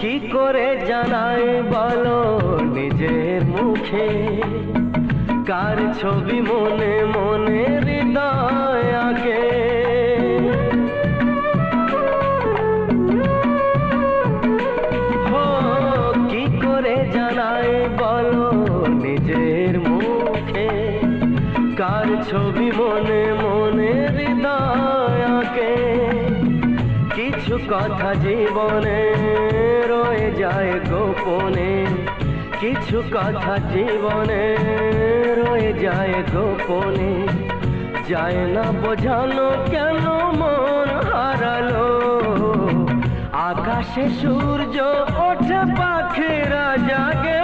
কি করে জানাই বলো নিজের মুখে, কার ছবি মনে মনে হৃদয় আগে। কি করে জানাই বলো নিজের মুখে, কার ছবি মনে মনে হৃদয় আগে। কিছু কথা জীবনে রয়ে যায় গোপনে, কিছু কথা জীবনে রয়ে যায় গোপনে। যায় না বোঝানো কেন মন হারালো, আকাশে সূর্য ওঠে পাখিরা জাগে।